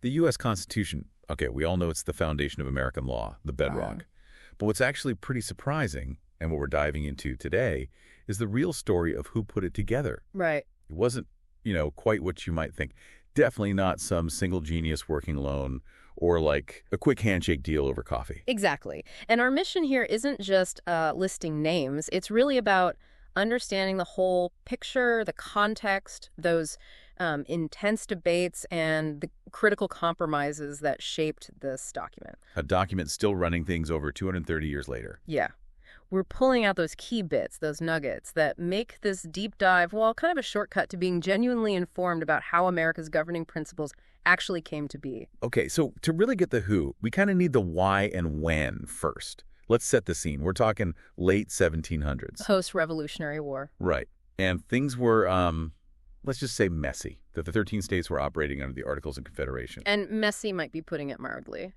The U.S. Constitution, okay, we all know it's the foundation of American law, the bedrock. But what's actually pretty surprising, and what we're diving into today, is the real story of who put it together. Right. It wasn't, quite what you might think. Definitely not some single genius working alone or like a quick handshake deal over coffee. Exactly. And our mission here isn't just listing names. It's really about understanding the whole picture, the context, those intense debates, and the critical compromises that shaped this document. A document still running things over 230 years later. Yeah. We're pulling out those key bits, those nuggets that make this deep dive, well, kind of a shortcut to being genuinely informed about how America's governing principles actually came to be. Okay, so to really get the who, we kind of need the why and when first. Let's set the scene. We're talking late 1700s. Post-Revolutionary War. Right. And things were, let's just say messy, that the 13 states were operating under the Articles of Confederation. And messy might be putting it mildly.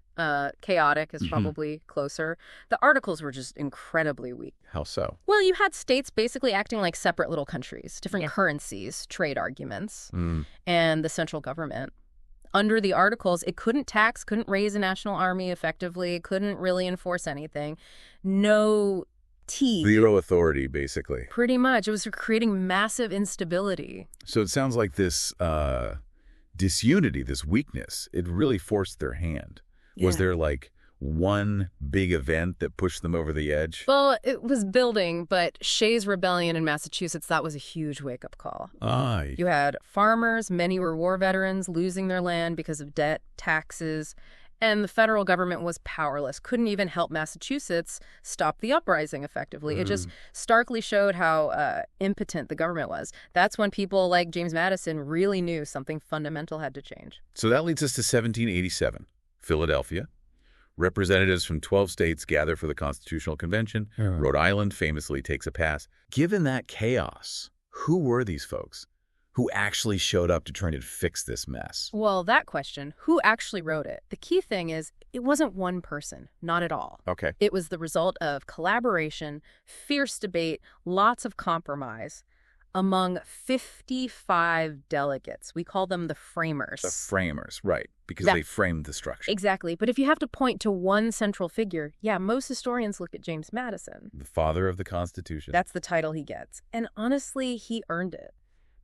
Chaotic is probably closer. The Articles were just incredibly weak. How so? Well, you had states basically acting like separate little countries, different currencies, trade arguments, and the central government. Under the Articles, it couldn't tax, couldn't raise a national army effectively, couldn't really enforce anything. No teeth. Zero authority, basically. Pretty much. It was creating massive instability. So it sounds like this disunity, this weakness, it really forced their hand. Yeah. Was there like one big event that pushed them over the edge? Well, it was building, but Shays' Rebellion in Massachusetts, that was a huge wake-up call. You had farmers, many were war veterans, losing their land because of debt, taxes, and the federal government was powerless, couldn't even help Massachusetts stop the uprising effectively. It just starkly showed how impotent the government was. That's when people like James Madison really knew something fundamental had to change. So that leads us to 1787, Philadelphia. Representatives from 12 states gather for the Constitutional Convention. Rhode Island famously takes a pass. Given that chaos, who were these folks who actually showed up to try to fix this mess? Well, that question, who actually wrote it? The key thing is it wasn't one person, not at all. Okay. It was the result of collaboration, fierce debate, lots of compromise among 55 delegates. We call them the framers. The framers, right, because they framed the structure. Exactly. But if you have to point to one central figure, most historians look at James Madison. The father of the Constitution. That's the title he gets. And honestly, he earned it.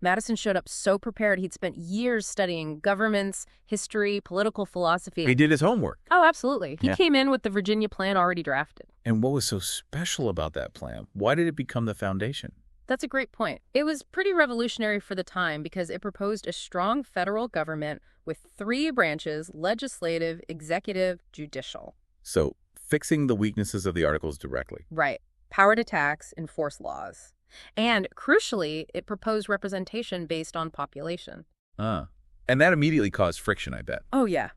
Madison showed up so prepared. He'd spent years studying governments, history, political philosophy. He did his homework. Oh, absolutely. He came in with the Virginia plan already drafted. And what was so special about that plan? Why did it become the foundation? That's a great point. It was pretty revolutionary for the time because it proposed a strong federal government with 3 branches: legislative, executive, judicial. So fixing the weaknesses of the Articles directly. Right. Power to tax, enforce laws. And crucially, it proposed representation based on population. And that immediately caused friction, I bet. Oh, yeah.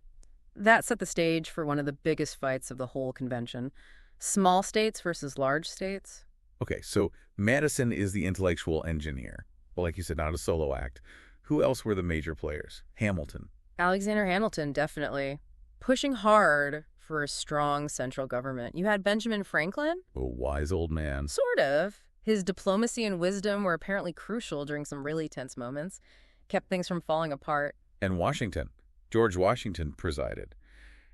That set the stage for one of the biggest fights of the whole convention. Small states versus large states. Okay, so Madison is the intellectual engineer. Well, like you said, not a solo act. Who else were the major players? Hamilton. Alexander Hamilton, definitely. Pushing hard for a strong central government. You had Benjamin Franklin. A wise old man. Sort of. His diplomacy and wisdom were apparently crucial during some really tense moments. Kept things from falling apart. And Washington. George Washington presided.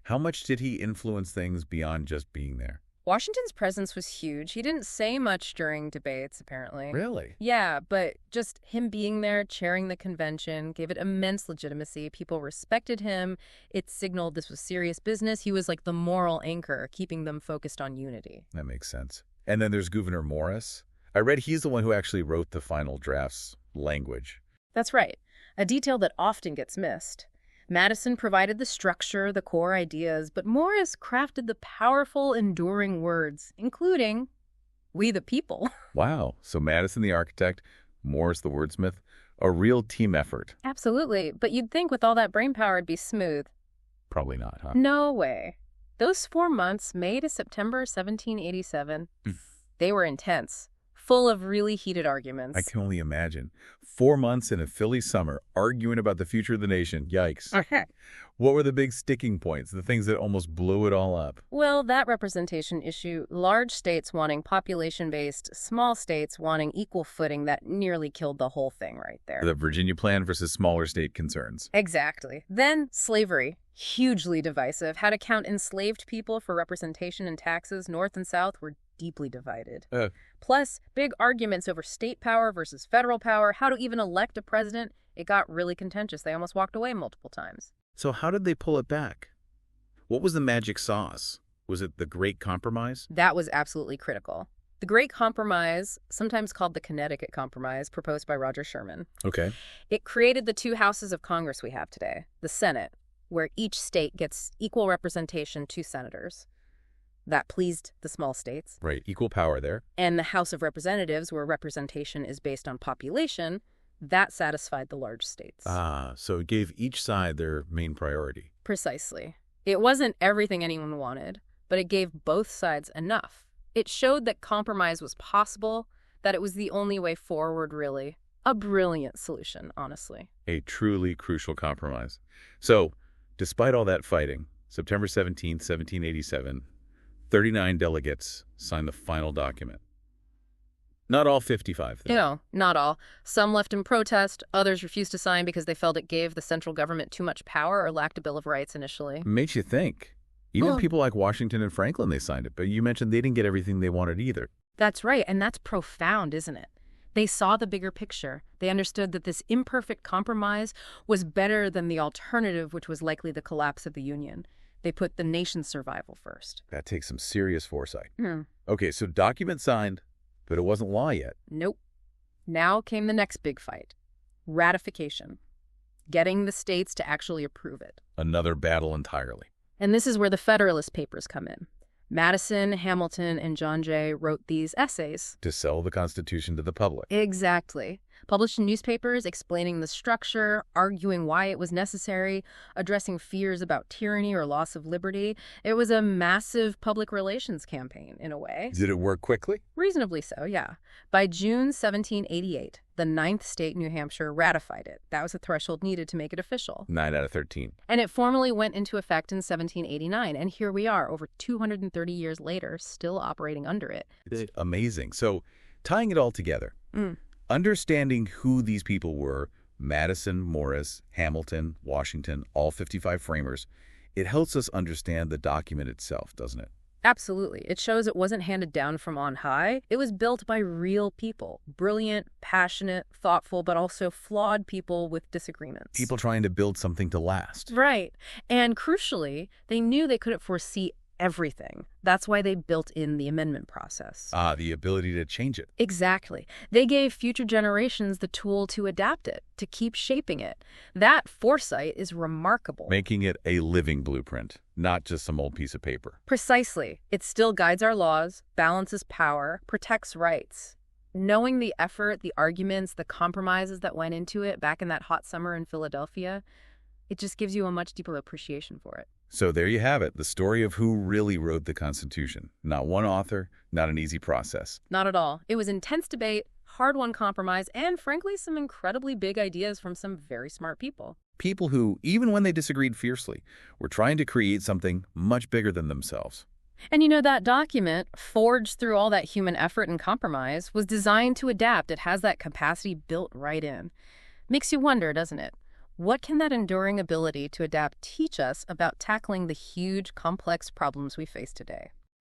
How much did he influence things beyond just being there? Washington's presence was huge. He didn't say much during debates, apparently. Really? Yeah, but just him being there, chairing the convention, gave it immense legitimacy. People respected him. It signaled this was serious business. He was like the moral anchor, keeping them focused on unity. That makes sense. And then there's Gouverneur Morris. I read he's the one who actually wrote the final draft's language. That's right. A detail that often gets missed. Madison provided the structure, the core ideas, but Morris crafted the powerful, enduring words, including, "We the people." Wow. So Madison the architect, Morris the wordsmith, a real team effort. Absolutely. But you'd think with all that brainpower it'd be smooth. Probably not, huh? No way. Those 4 months, May to September 1787, they were intense. full of really heated arguments. I can only imagine. 4 months in a Philly summer arguing about the future of the nation. Yikes. Okay. What were the big sticking points, the things that almost blew it all up? Well, that representation issue, large states wanting population-based, small states wanting equal footing, that nearly killed the whole thing right there. The Virginia plan versus smaller state concerns. Exactly. Then slavery, hugely divisive. How to count enslaved people for representation and taxes, North and South, were deeply divided. Plus, big arguments over state power versus federal power, how to even elect a president. It got really contentious. They almost walked away multiple times. So how did they pull it back? What was the magic sauce? Was it the Great Compromise? That was absolutely critical. The Great Compromise, sometimes called the Connecticut Compromise, proposed by Roger Sherman. Okay. It created the 2 houses of Congress we have today. The Senate, where each state gets equal representation, 2 senators. That pleased the small states. Right, equal power there. And the House of Representatives, where representation is based on population, that satisfied the large states. So it gave each side their main priority. Precisely. It wasn't everything anyone wanted, but it gave both sides enough. It showed that compromise was possible, that it was the only way forward, really. A brilliant solution, honestly. A truly crucial compromise. So, despite all that fighting, September 17th, 1787, 39 delegates signed the final document. Not all 55, though. No, not all. Some left in protest. Others refused to sign because they felt it gave the central government too much power or lacked a Bill of Rights initially. Makes you think. Even people like Washington and Franklin, they signed it. But you mentioned they didn't get everything they wanted either. That's right, and that's profound, isn't it? They saw the bigger picture. They understood that this imperfect compromise was better than the alternative, which was likely the collapse of the Union. They put the nation's survival first. That takes some serious foresight. Okay, so document signed, but it wasn't law yet. Nope. Now came the next big fight. Ratification. Getting the states to actually approve it. Another battle entirely. And this is where the Federalist Papers come in. Madison, Hamilton, and John Jay wrote these essays. To sell the Constitution to the public. Exactly. Published in newspapers, explaining the structure, arguing why it was necessary, addressing fears about tyranny or loss of liberty. It was a massive public relations campaign, in a way. Did it work quickly? Reasonably so, yeah. By June 1788, the 9th state, New Hampshire, ratified it. That was the threshold needed to make it official. 9 out of 13. And it formally went into effect in 1789. And here we are, over 230 years later, still operating under it. It's amazing. So, tying it all together, understanding who these people were, Madison, Morris, Hamilton, Washington, all 55 framers, it helps us understand the document itself, doesn't it? Absolutely. It shows it wasn't handed down from on high. It was built by real people. Brilliant, passionate, thoughtful, but also flawed people with disagreements. People trying to build something to last. Right. And crucially, they knew they couldn't foresee everything. That's why they built in the amendment process. The ability to change it. Exactly. They gave future generations the tool to adapt it, to keep shaping it. That foresight is remarkable. Making it a living blueprint, not just some old piece of paper. Precisely. It still guides our laws, balances power, protects rights. Knowing the effort, the arguments, the compromises that went into it back in that hot summer in Philadelphia, it just gives you a much deeper appreciation for it. So there you have it, the story of who really wrote the Constitution. Not one author, not an easy process. Not at all. It was intense debate, hard-won compromise, and frankly, some incredibly big ideas from some very smart people. People who, even when they disagreed fiercely, were trying to create something much bigger than themselves. And you know, that document, forged through all that human effort and compromise, was designed to adapt. It has that capacity built right in. Makes you wonder, doesn't it? What can that enduring ability to adapt teach us about tackling the huge, complex problems we face today?